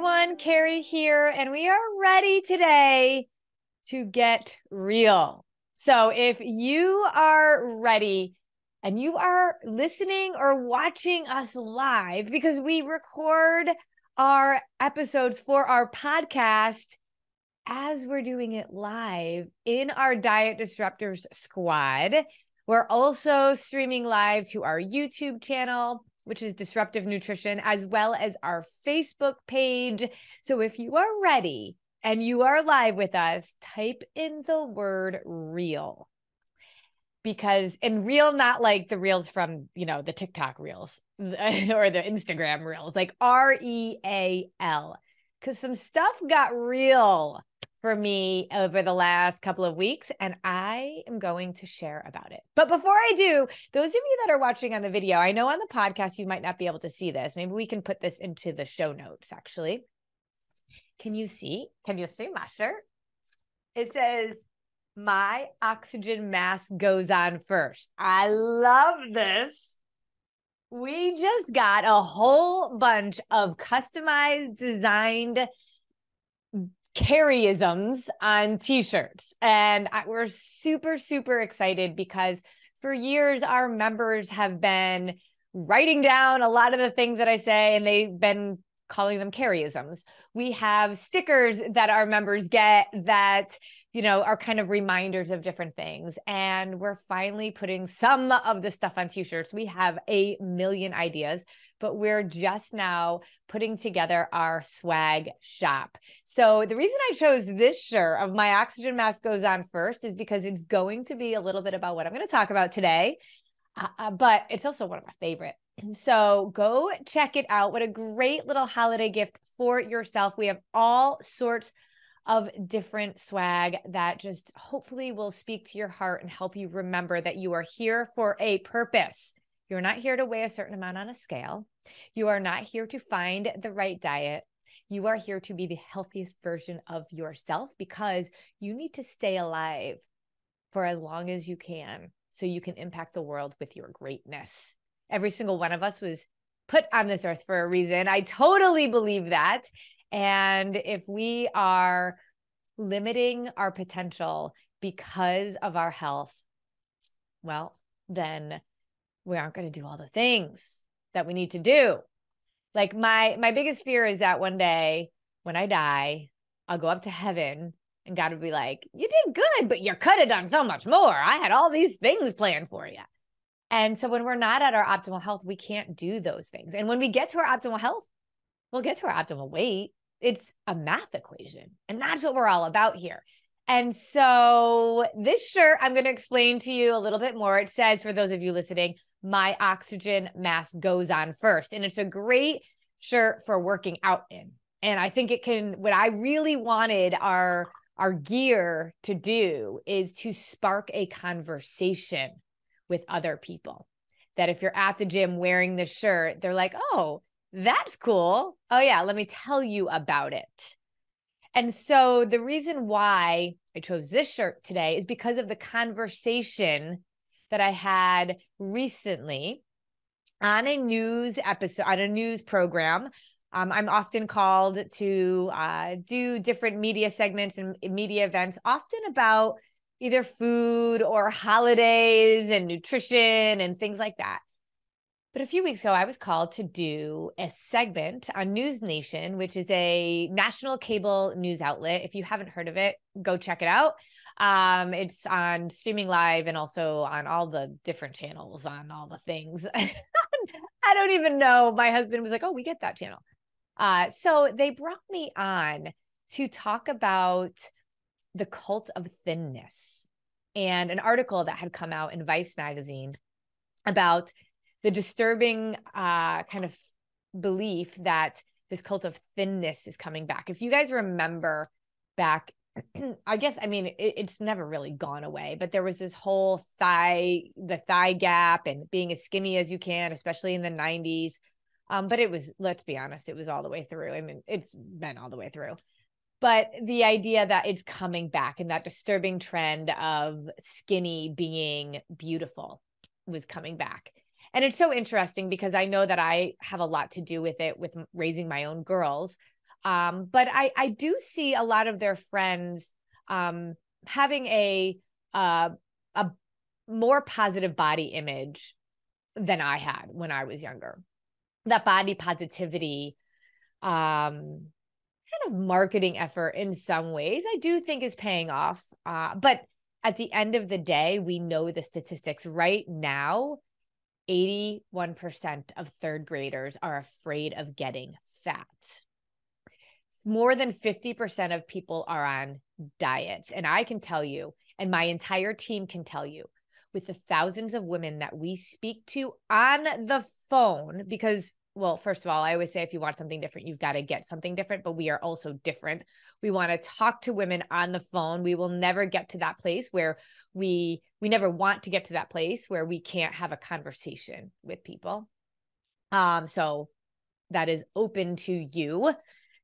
everyone, Carrie here, and we are ready today to get real. So if you are ready and you are listening or watching us live, because we record our episodes for our podcast as we're doing it live in our Diet Disruptors squad. We're also streaming live to our YouTube channel, which is Disruptive Nutrition, as well as our Facebook page. So if you are ready and you are live with us, type in the word real. Because, and real, not like the reels from, the TikTok reels or the Instagram reels, like REAL. Because some stuff got real for me over the last couple of weeks, and I am going to share about it. But before I do, those of you that are watching on the video, I know on the podcast you might not be able to see this. Maybe we can put this into the show notes, actually. Can you see? Can you see my shirt? It says, "My oxygen mask goes on first." I love this. We just got a whole bunch of customized, designed Carrie-isms on t-shirts. And we're super, super excited because for years, our members have been writing down a lot of the things that I say, and they've been calling them Carrie-isms. We have stickers that our members get that are kind of reminders of different things. And we're finally putting some of the stuff on t-shirts. We have a million ideas, but we're just now putting together our swag shop. So the reason I chose this shirt of "My Oxygen Mask Goes On First" is because it's going to be a little bit about what I'm going to talk about today, but it's also one of my favorite. So go check it out. What a great little holiday gift for yourself. We have all sorts of different swag that just hopefully will speak to your heart and help you remember that you are here for a purpose. You're not here to weigh a certain amount on a scale. You are not here to find the right diet. You are here to be the healthiest version of yourself because you need to stay alive for as long as you can so you can impact the world with your greatness. Every single one of us was put on this earth for a reason. I totally believe that. And if we are limiting our potential because of our health, well, then we aren't going to do all the things that we need to do. Like my biggest fear is that one day when I die, I'll go up to heaven and God will be like, "You did good, but you could have done so much more. I had all these things planned for you." And so when we're not at our optimal health, we can't do those things. And when we get to our optimal health, we'll get to our optimal weight. It's a math equation. And that's what we're all about here. And so this shirt, I'm going to explain to you a little bit more. It says, for those of you listening, "My oxygen mask goes on first." And it's a great shirt for working out in. And I think it can, what I really wanted our gear to do is to spark a conversation with other people. That if you're at the gym wearing this shirt, they're like, "Oh, that's cool. Oh yeah, let me tell you about it." And so the reason why I chose this shirt today is because of the conversation that I had recently on a news episode, on a news program. I'm often called to do different media segments and media events, often about either food or holidays and nutrition and things like that. But a few weeks ago, I was called to do a segment on NewsNation, which is a national cable news outlet. If you haven't heard of it, go check it out. It's on streaming live and also on all the different channels, on all the things. I don't even know. My husband was like, "Oh, we get that channel." So they brought me on to talk about the cult of thinness and an article that had come out in Vice magazine about the disturbing kind of belief that this cult of thinness is coming back. If you guys remember back, I guess, I mean, it's never really gone away, but there was this whole the thigh gap and being as skinny as you can, especially in the 90s. But it was, let's be honest, it was all the way through. I mean, it's been all the way through. But the idea that it's coming back and that disturbing trend of skinny being beautiful was coming back. And it's so interesting because I know that I have a lot to do with it, with raising my own girls. But I do see a lot of their friends having a more positive body image than I had when I was younger. That body positivity, kind of marketing effort in some ways, I do think is paying off. But at the end of the day, we know the statistics right now. 81% of third graders are afraid of getting fat. More than 50% of people are on diets. And I can tell you, and my entire team can tell you, with the thousands of women that we speak to on the phone, because, well, first of all, I always say if you want something different, you've got to get something different, but we are also different. We want to talk to women on the phone. We will never get to that place where we never want to get to that place where we can't have a conversation with people. So that is open to you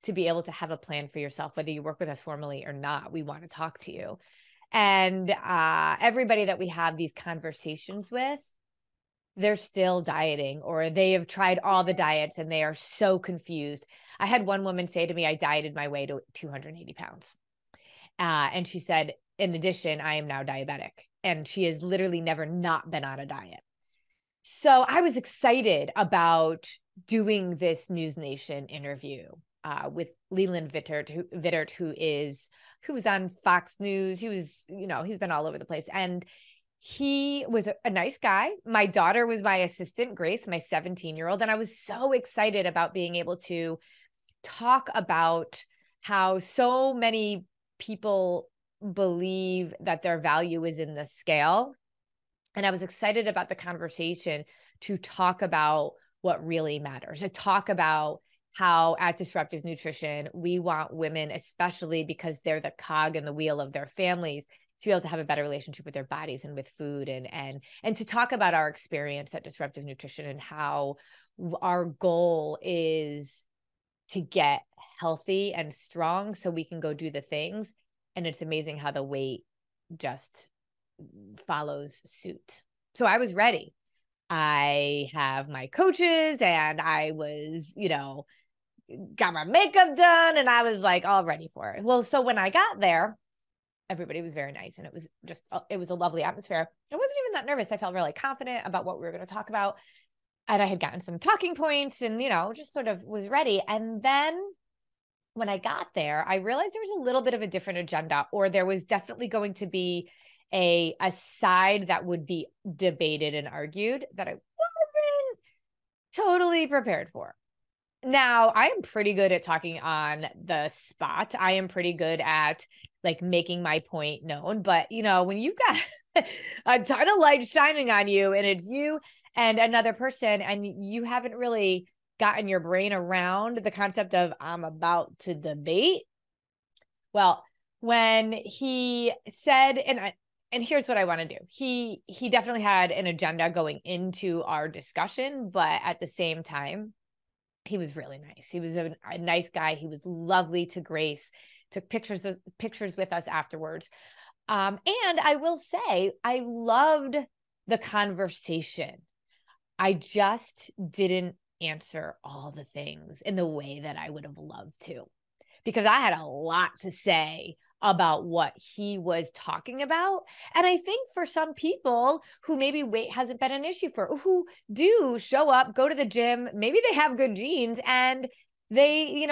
to be able to have a plan for yourself, whether you work with us formally or not. We want to talk to you. And everybody that we have these conversations with, they're still dieting, or they have tried all the diets and they are so confused. I had one woman say to me, I dieted my way to 280 pounds. And she said, in addition, I am now diabetic. And she has literally never not been on a diet. So I was excited about doing this NewsNation interview with Leland Vittert, who was on Fox News. He was, he's been all over the place. And he was a nice guy. My daughter was my assistant, Grace, my 17-year-old. And I was so excited about being able to talk about how so many people believe that their value is in the scale. And I was excited about the conversation to talk about what really matters, to talk about how at Disruptive Nutrition, we want women, especially because they're the cog in the wheel of their families, to be able to have a better relationship with their bodies and with food, and to talk about our experience at Disruptive Nutrition and how our goal is to get healthy and strong so we can go do the things. And it's amazing how the weight just follows suit. So I was ready. I have my coaches and I was, got my makeup done and I was like all ready for it. Well, so when I got there, everybody was very nice and it was a lovely atmosphere. I wasn't even that nervous. I felt really confident about what we were going to talk about. And I had gotten some talking points and, just sort of was ready. And then when I got there, I realized there was a little bit of a different agenda, or there was definitely going to be a side that would be debated and argued that I wasn't totally prepared for. Now, I am pretty good at talking on the spot. I am pretty good at making my point known. But, when you've got a ton of light shining on you and it's you and another person and you haven't really gotten your brain around the concept of I'm about to debate. Well, when he said, and here's what I want to do. He definitely had an agenda going into our discussion, but at the same time, he was really nice. He was a nice guy. He was lovely to Grace, took pictures with us afterwards. And I will say, I loved the conversation. I just didn't answer all the things in the way that I would have loved to, because I had a lot to say about what he was talking about. And I think for some people who maybe weight hasn't been an issue for, who do show up, go to the gym, maybe they have good genes and they,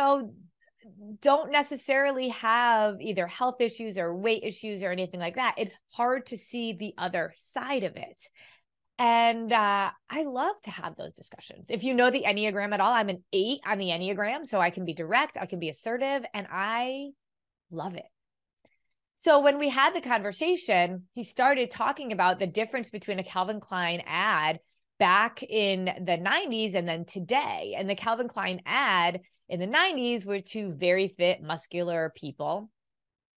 don't necessarily have either health issues or weight issues or anything like that. It's hard to see the other side of it. And I love to have those discussions. If you know the Enneagram at all, I'm an 8 on the Enneagram, so I can be direct, I can be assertive, and I love it. So when we had the conversation, he started talking about the difference between a Calvin Klein ad back in the 90s and then today. And the Calvin Klein ad in the 90s were two very fit, muscular people.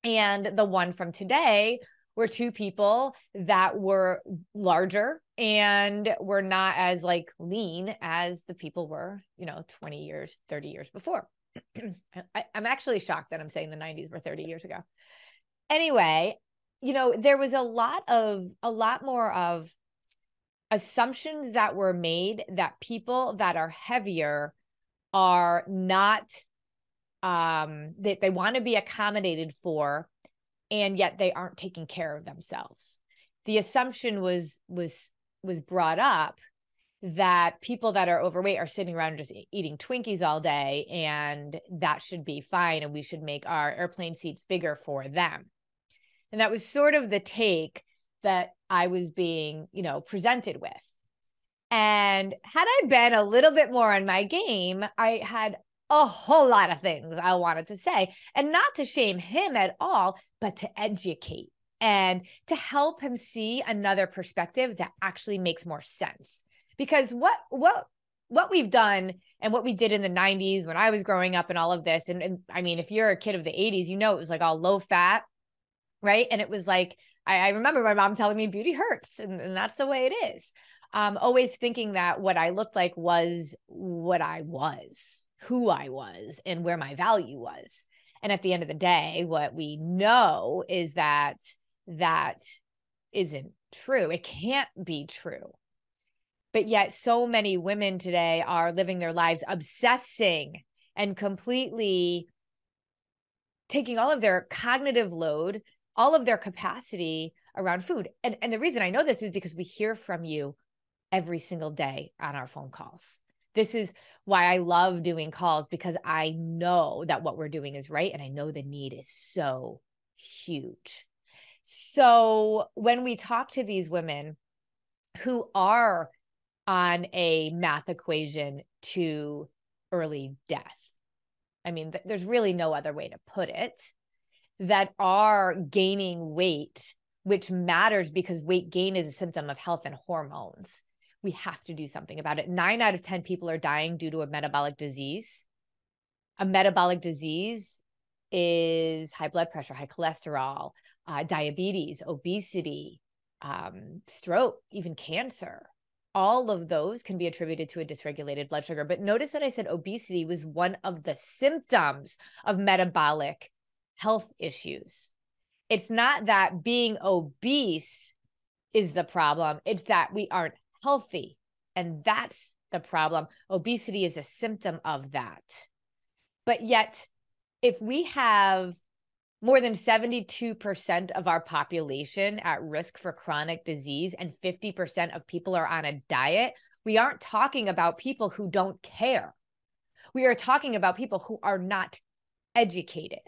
And the one from today were two people that were larger and were not as lean as the people were, 20 years, 30 years before. I'm actually shocked that I'm saying the 90s were 30 years ago. Anyway, there was a lot more of assumptions that were made that people that are heavier are not they want to be accommodated for, and yet they aren't taking care of themselves. The assumption was brought up that people that are overweight are sitting around just eating Twinkies all day, and that should be fine, and we should make our airplane seats bigger for them. And that was sort of the take that I was being, presented with. And had I been a little bit more on my game, I had a whole lot of things I wanted to say, and not to shame him at all, but to educate and to help him see another perspective that actually makes more sense. Because what we've done and what we did in the 90s when I was growing up and all of this, and I mean, if you're a kid of the 80s, it was like all low fat, right? And it was like, I remember my mom telling me beauty hurts, and that's the way it is. Always thinking that what I looked like was what I was, who I was, and where my value was. And at the end of the day, what we know is that isn't true. It can't be true. But yet so many women today are living their lives obsessing and completely taking all of their cognitive load, all of their capacity around food. And the reason I know this is because we hear from you every single day on our phone calls. This is why I love doing calls, because I know that what we're doing is right. And I know the need is so huge. So when we talk to these women who are on a math equation to early death, I mean, there's really no other way to put it, that are gaining weight, which matters because weight gain is a symptom of health and hormones. We have to do something about it. 9 out of 10 people are dying due to a metabolic disease. A metabolic disease is high blood pressure, high cholesterol, diabetes, obesity, stroke, even cancer. All of those can be attributed to a dysregulated blood sugar. But notice that I said obesity was one of the symptoms of metabolic health issues. It's not that being obese is the problem. It's that we aren't healthy. And that's the problem. Obesity is a symptom of that. But yet, if we have more than 72% of our population at risk for chronic disease and 50% of people are on a diet, we aren't talking about people who don't care. We are talking about people who are not educated.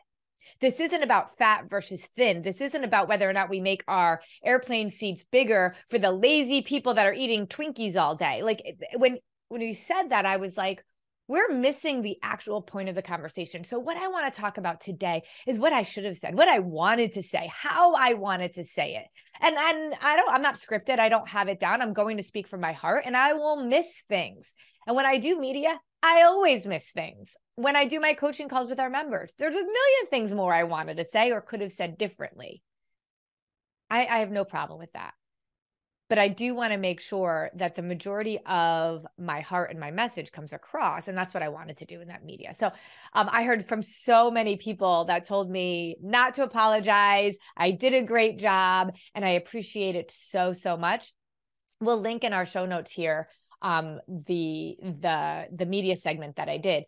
This isn't about fat versus thin. This isn't about whether or not we make our airplane seats bigger for the lazy people that are eating Twinkies all day. Like when we said that, I was like, we're missing the actual point of the conversation. So what I want to talk about today is what I should have said, what I wanted to say, how I wanted to say it. And I'm not scripted. I don't have it down. I'm going to speak from my heart, and I will miss things. And when I do media, I always miss things. When I do my coaching calls with our members, there's a million things more I wanted to say or could have said differently. I have no problem with that. But I do want to make sure that the majority of my heart and my message comes across. And that's what I wanted to do in that media. So I heard from so many people that told me not to apologize. I did a great job, and I appreciate it so, so much. We'll link in our show notes here the media segment that I did.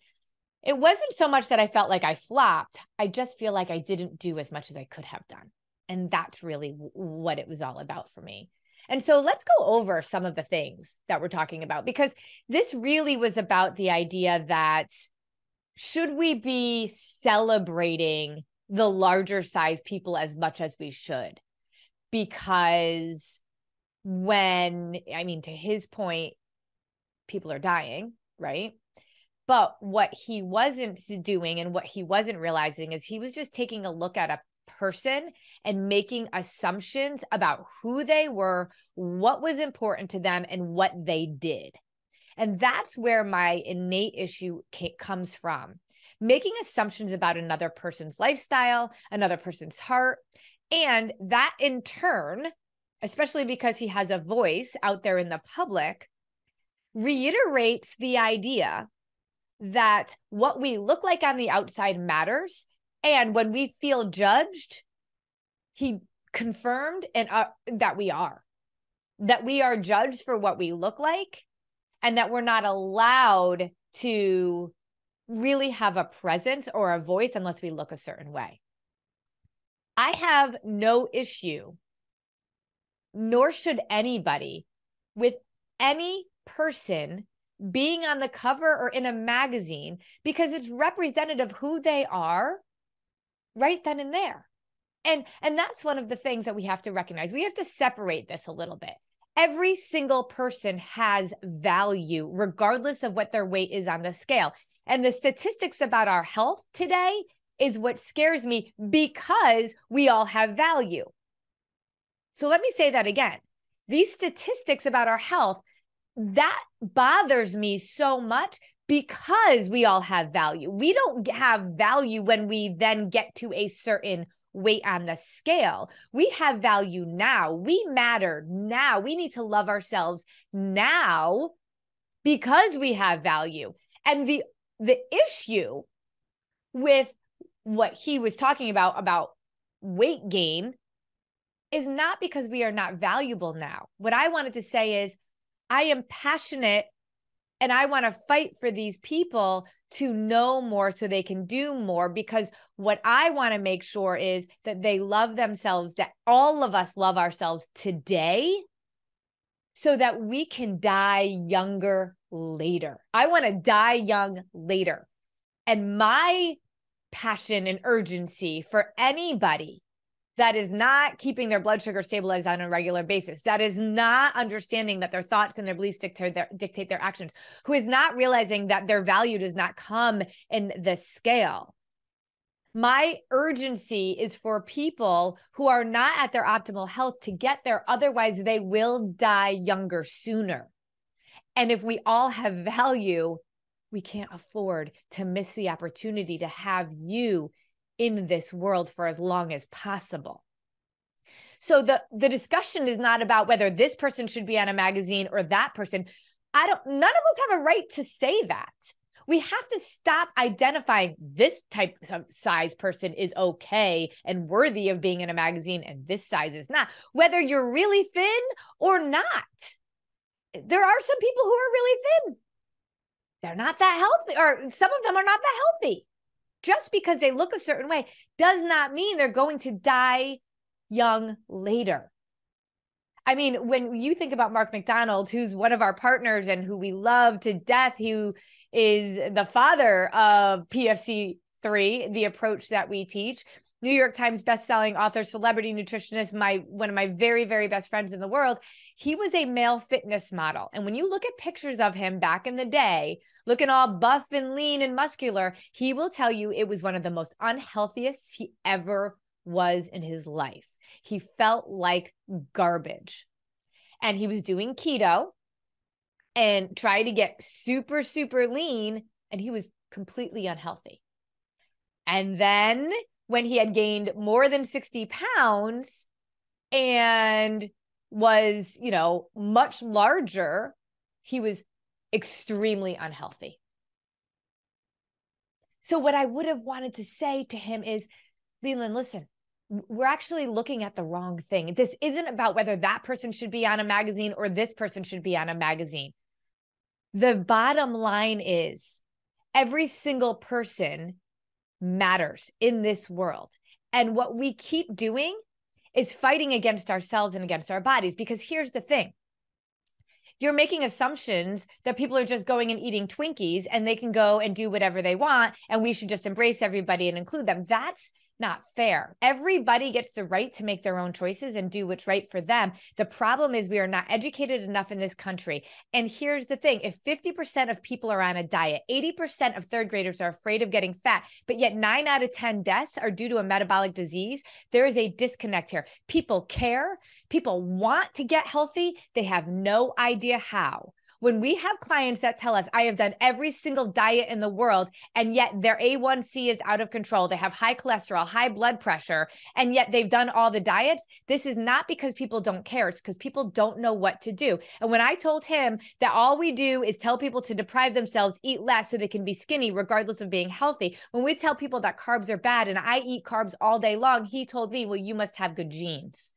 It wasn't so much that I felt like I flopped. I just feel like I didn't do as much as I could have done. And that's really what it was all about for me. And so let's go over some of the things that we're talking about, because this really was about the idea that should we be celebrating the larger size people as much as we should? Because to his point, people are dying, right? But what he wasn't doing and what he wasn't realizing is he was just taking a look at a person and making assumptions about who they were, what was important to them, and what they did. And that's where my innate issue comes from. Making assumptions about another person's lifestyle, another person's heart, and that in turn, especially because he has a voice out there in the public, reiterates the idea that what we look like on the outside matters. And when we feel judged, he confirmed that we are judged for what we look like, and that we're not allowed to really have a presence or a voice unless we look a certain way. I have no issue, nor should anybody, with any person being on the cover or in a magazine, because it's representative of who they are right then and there. And that's one of the things that we have to recognize. We have to separate this a little bit. Every single person has value, regardless of what their weight is on the scale. And the statistics about our health today is what scares me, because we all have value. So let me say that again. These statistics about our health, that bothers me so much, because we all have value. We don't have value when we then get to a certain weight on the scale. We have value now. We matter now. We need to love ourselves now because we have value. And the issue with what he was talking about weight gain is not because we are not valuable now. What I wanted to say is, I am passionate and I want to fight for these people to know more so they can do more, because what I want to make sure is that they love themselves, that all of us love ourselves today so that we can die younger later. I want to die young later. And my passion and urgency for anybody that is not keeping their blood sugar stabilized on a regular basis, that is not understanding that their thoughts and their beliefs dictate their actions, who is not realizing that their value does not come in the scale. My urgency is for people who are not at their optimal health to get there. Otherwise, they will die younger sooner. And if we all have value, we can't afford to miss the opportunity to have you in this world for as long as possible. So the discussion is not about whether this person should be on a magazine or that person. None of us have a right to say that. We have to stop identifying this type of size person is okay and worthy of being in a magazine, and this size is not. Whether you're really thin or not. There are some people who are really thin. They're not that healthy, or some of them are not that healthy. Just because they look a certain way does not mean they're going to die young later. I mean, when you think about Mark McDonald, who's one of our partners and who we love to death, who is the father of PFC3, the approach that we teach, New York Times bestselling author, celebrity nutritionist, one of my very, very best friends in the world. He was a male fitness model. And when you look at pictures of him back in the day, looking all buff and lean and muscular, he will tell you it was one of the most unhealthiest he ever was in his life. He felt like garbage. And he was doing keto and tried to get super, super lean, and he was completely unhealthy. And then when he had gained more than 60 pounds and was, much larger, he was extremely unhealthy. So what I would have wanted to say to him is, Leland, listen, we're actually looking at the wrong thing. This isn't about whether that person should be on a magazine or this person should be on a magazine. The bottom line is every single person matters in this world. And what we keep doing is fighting against ourselves and against our bodies. Because here's the thing. You're making assumptions that people are just going and eating Twinkies and they can go and do whatever they want, and we should just embrace everybody and include them. That's not fair. Everybody gets the right to make their own choices and do what's right for them. The problem is we are not educated enough in this country. And here's the thing. If 50% of people are on a diet, 80% of third graders are afraid of getting fat, but yet 9 out of 10 deaths are due to a metabolic disease, there is a disconnect here. People care. People want to get healthy. They have no idea how. When we have clients that tell us, I have done every single diet in the world, and yet their A1C is out of control, they have high cholesterol, high blood pressure, and yet they've done all the diets, this is not because people don't care. It's because people don't know what to do. And when I told him that all we do is tell people to deprive themselves, eat less so they can be skinny regardless of being healthy, when we tell people that carbs are bad and I eat carbs all day long, he told me, well, you must have good genes.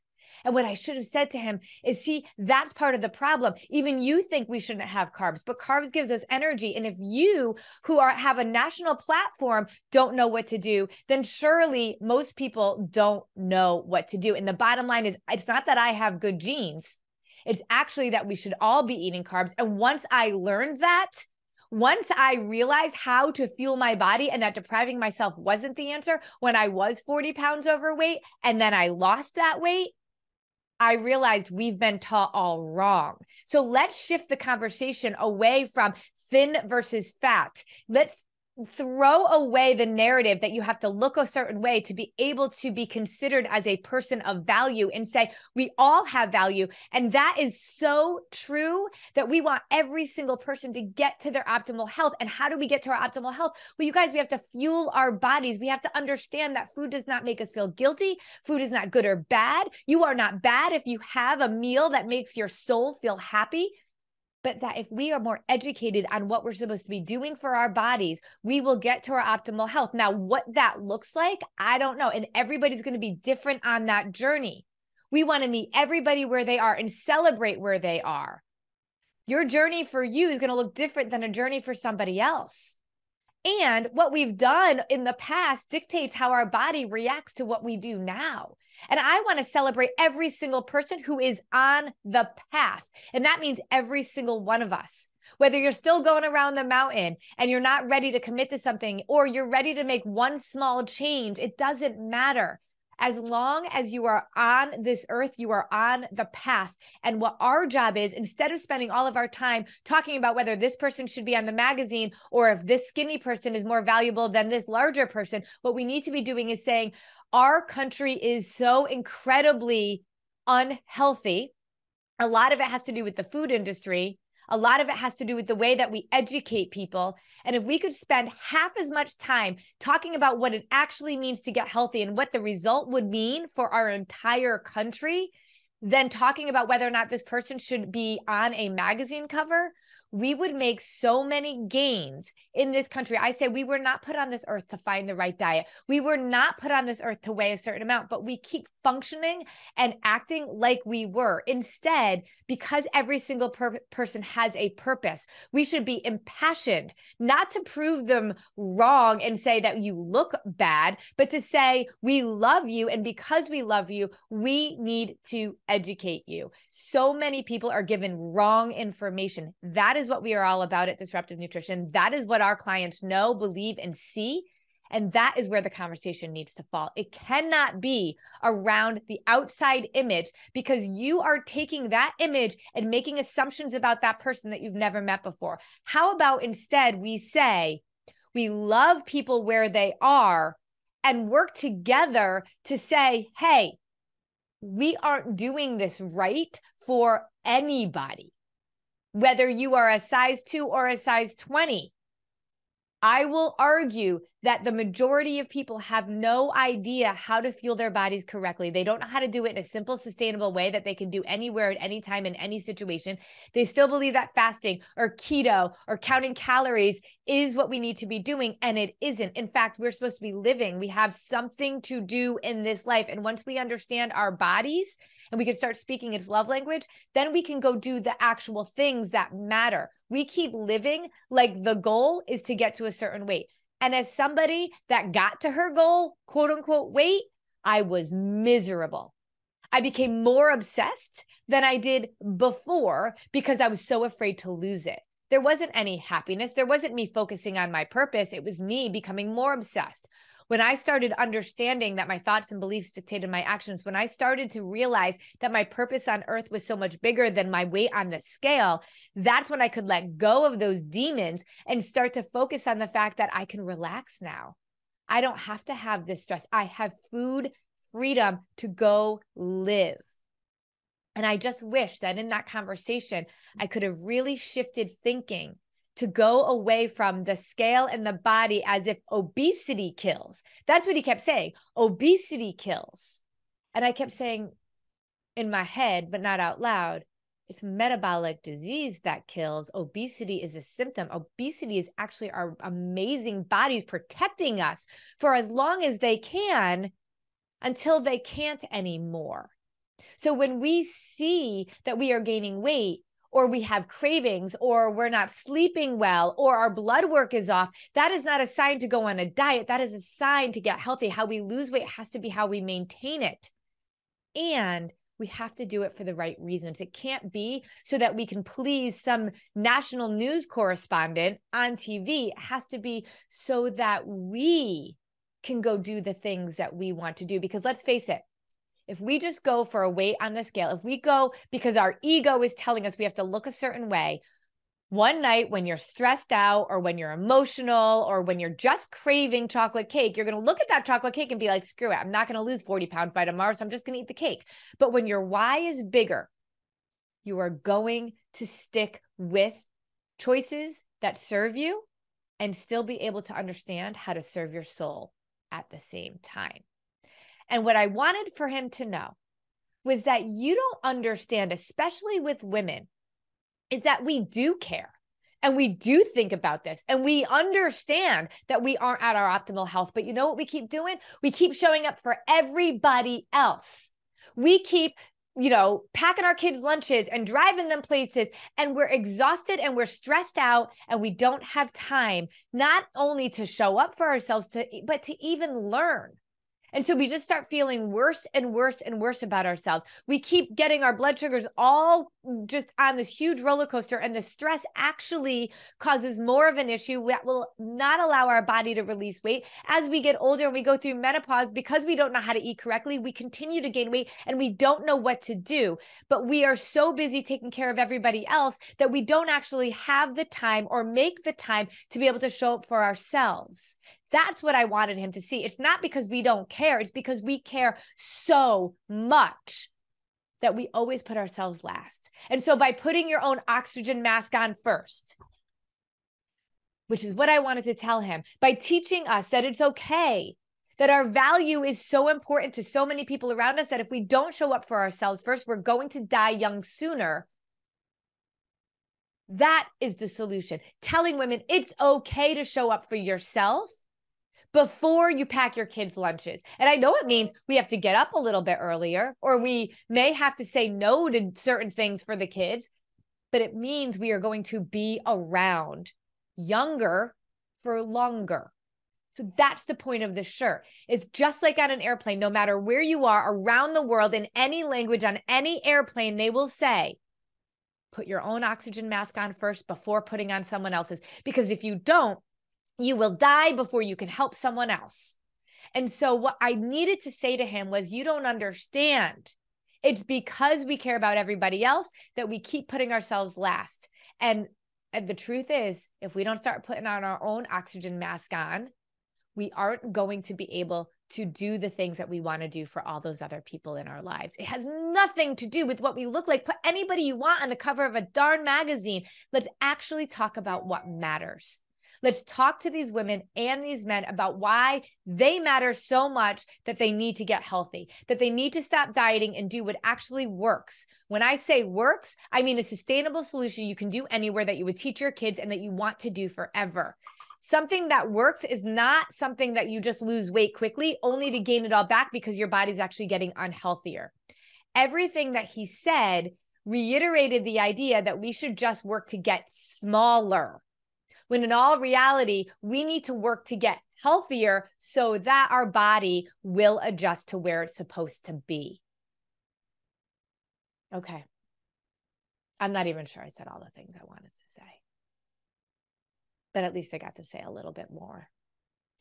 And what I should have said to him is, see, that's part of the problem. Even you think we shouldn't have carbs, but carbs gives us energy. And if you who have a national platform don't know what to do, then surely most people don't know what to do. And the bottom line is, it's not that I have good genes. It's actually that we should all be eating carbs. And once I learned that, once I realized how to fuel my body and that depriving myself wasn't the answer when I was 40 pounds overweight and then I lost that weight, I realized we've been taught all wrong. So let's shift the conversation away from thin versus fat. Let's throw away the narrative that you have to look a certain way to be able to be considered as a person of value and say, we all have value. And that is so true that we want every single person to get to their optimal health. And how do we get to our optimal health? Well, you guys, we have to fuel our bodies. We have to understand that food does not make us feel guilty. Food is not good or bad. You are not bad if you have a meal that makes your soul feel happy. But that if we are more educated on what we're supposed to be doing for our bodies, we will get to our optimal health. Now, what that looks like, I don't know. And everybody's going to be different on that journey. We want to meet everybody where they are and celebrate where they are. Your journey for you is going to look different than a journey for somebody else. And what we've done in the past dictates how our body reacts to what we do now. And I want to celebrate every single person who is on the path. And that means every single one of us. Whether you're still going around the mountain and you're not ready to commit to something, or you're ready to make one small change, it doesn't matter. As long as you are on this earth, you are on the path. And what our job is, instead of spending all of our time talking about whether this person should be on the magazine or if this skinny person is more valuable than this larger person, what we need to be doing is saying, our country is so incredibly unhealthy. A lot of it has to do with the food industry. A lot of it has to do with the way that we educate people. And if we could spend half as much time talking about what it actually means to get healthy and what the result would mean for our entire country, than talking about whether or not this person should be on a magazine cover, we would make so many gains in this country. I say we were not put on this earth to find the right diet. We were not put on this earth to weigh a certain amount, but we keep functioning and acting like we were. Instead, because every single person has a purpose, we should be impassioned, not to prove them wrong and say that you look bad, but to say we love you. And because we love you, we need to educate you. So many people are given wrong information. That is what we are all about at Disruptive Nutrition. That is what our clients know, believe, and see. And that is where the conversation needs to fall. It cannot be around the outside image, because you are taking that image and making assumptions about that person that you've never met before. How about instead we say, we love people where they are and work together to say, hey, we aren't doing this right for anybody. Whether you are a size 2 or a size 20, I will argue that the majority of people have no idea how to fuel their bodies correctly. They don't know how to do it in a simple, sustainable way that they can do anywhere at any time in any situation. They still believe that fasting or keto or counting calories is what we need to be doing, and it isn't. In fact, we're supposed to be living. We have something to do in this life. And once we understand our bodies and we can start speaking its love language, then we can go do the actual things that matter. We keep living like the goal is to get to a certain weight. And as somebody that got to her goal, quote unquote, weight, I was miserable. I became more obsessed than I did before because I was so afraid to lose it. There wasn't any happiness. There wasn't me focusing on my purpose. It was me becoming more obsessed. When I started understanding that my thoughts and beliefs dictated my actions, when I started to realize that my purpose on earth was so much bigger than my weight on the scale, that's when I could let go of those demons and start to focus on the fact that I can relax now. I don't have to have this stress. I have food freedom to go live. And I just wish that in that conversation, I could have really shifted thinking to go away from the scale and the body as if obesity kills. That's what he kept saying. Obesity kills. And I kept saying in my head, but not out loud, it's metabolic disease that kills. Obesity is a symptom. Obesity is actually our amazing bodies protecting us for as long as they can until they can't anymore. So when we see that we are gaining weight, or we have cravings, or we're not sleeping well, or our blood work is off, that is not a sign to go on a diet. That is a sign to get healthy. How we lose weight has to be how we maintain it. And we have to do it for the right reasons. It can't be so that we can please some national news correspondent on TV. It has to be so that we can go do the things that we want to do. Because let's face it, if we just go for a weight on the scale, if we go because our ego is telling us we have to look a certain way, one night when you're stressed out or when you're emotional or when you're just craving chocolate cake, you're going to look at that chocolate cake and be like, screw it, I'm not going to lose 40 pounds by tomorrow, so I'm just going to eat the cake. But when your why is bigger, you are going to stick with choices that serve you and still be able to understand how to serve your soul at the same time. And what I wanted for him to know was that you don't understand, especially with women, is that we do care and we do think about this and we understand that we aren't at our optimal health. But you know what we keep doing? We keep showing up for everybody else. We keep, packing our kids' lunches and driving them places, and we're exhausted and we're stressed out and we don't have time, not only to show up for ourselves, but to even learn. And so we just start feeling worse and worse and worse about ourselves. We keep getting our blood sugars all just on this huge roller coaster, and the stress actually causes more of an issue that will not allow our body to release weight. As we get older and we go through menopause, because we don't know how to eat correctly, we continue to gain weight and we don't know what to do. But we are so busy taking care of everybody else that we don't actually have the time or make the time to be able to show up for ourselves. That's what I wanted him to see. It's not because we don't care. It's because we care so much that we always put ourselves last. And so by putting your own oxygen mask on first, which is what I wanted to tell him, by teaching us that it's okay, that our value is so important to so many people around us, that if we don't show up for ourselves first, we're going to die young sooner. That is the solution. Telling women it's okay to show up for yourself before you pack your kids' lunches. And I know it means we have to get up a little bit earlier, or we may have to say no to certain things for the kids, but it means we are going to be around younger for longer. So that's the point of this shirt. It's just like on an airplane, no matter where you are around the world, in any language, on any airplane, they will say, put your own oxygen mask on first before putting on someone else's. Because if you don't, you will die before you can help someone else. And so what I needed to say to him was, you don't understand. It's because we care about everybody else that we keep putting ourselves last. And the truth is, if we don't start putting on our own oxygen mask on, we aren't going to be able to do the things that we want to do for all those other people in our lives. It has nothing to do with what we look like. Put anybody you want on the cover of a darn magazine. Let's actually talk about what matters. Let's talk to these women and these men about why they matter so much, that they need to get healthy, that they need to stop dieting and do what actually works. When I say works, I mean a sustainable solution you can do anywhere, that you would teach your kids and that you want to do forever. Something that works is not something that you just lose weight quickly only to gain it all back because your body's actually getting unhealthier. Everything that he said reiterated the idea that we should just work to get smaller, when in all reality, we need to work to get healthier so that our body will adjust to where it's supposed to be. Okay. I'm not even sure I said all the things I wanted to say, but at least I got to say a little bit more.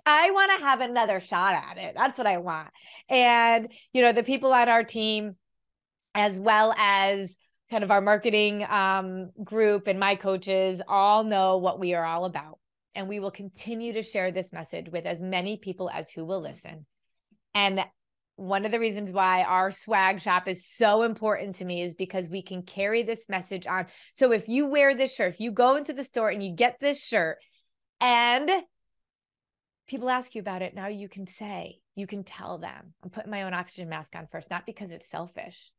I want to have another shot at it. That's what I want. And, the people on our team, as well as kind of our marketing group and my coaches, all know what we are all about. And we will continue to share this message with as many people as who will listen. And one of the reasons why our swag shop is so important to me is because we can carry this message on. So if you wear this shirt, if you go into the store and you get this shirt and people ask you about it, now you can tell them, I'm putting my own oxygen mask on first, not because it's selfish,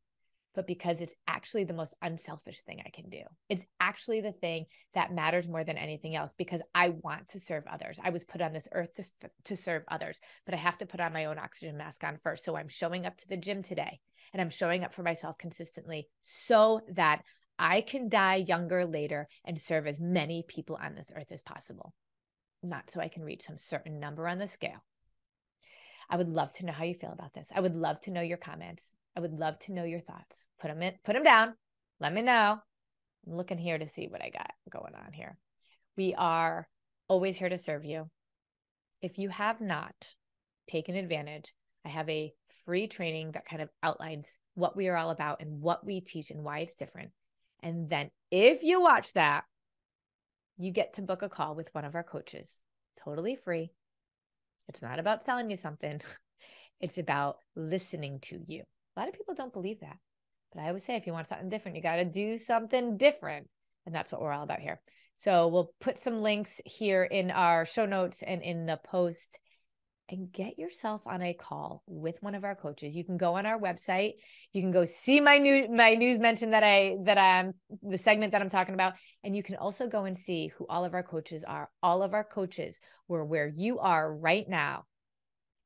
but because it's actually the most unselfish thing I can do. It's actually the thing that matters more than anything else, because I want to serve others. I was put on this earth to serve others, but I have to put on my own oxygen mask on first. So I'm showing up to the gym today, and I'm showing up for myself consistently so that I can die younger later and serve as many people on this earth as possible, not so I can reach some certain number on the scale. I would love to know how you feel about this. I would love to know your comments. I would love to know your thoughts. Put them down. Let me know. I'm looking here to see what I got going on here. We are always here to serve you. If you have not taken advantage, I have a free training that kind of outlines what we are all about and what we teach and why it's different. And then if you watch that, you get to book a call with one of our coaches, totally free. It's not about selling you something. It's about listening to you. A lot of people don't believe that. But I always say, if you want something different, you got to do something different. And that's what we're all about here. So we'll put some links here in our show notes and in the post, and get yourself on a call with one of our coaches. You can go on our website. You can go see my news mention that I'm the segment that I'm talking about. And you can also go and see who all of our coaches are. All of our coaches were where you are right now,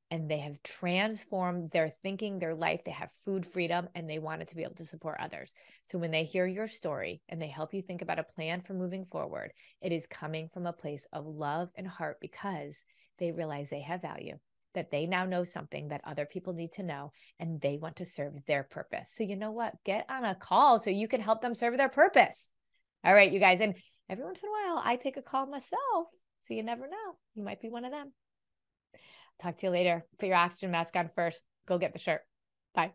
and they have transformed their thinking, their life. They have food freedom, and they wanted to be able to support others. So when they hear your story and they help you think about a plan for moving forward, it is coming from a place of love and heart, because they realize they have value, that they now know something that other people need to know, and they want to serve their purpose. So you know what? Get on a call so you can help them serve their purpose. All right, you guys. And every once in a while, I take a call myself. So you never know. You might be one of them. Talk to you later. Put your oxygen mask on first. Go get the shirt. Bye.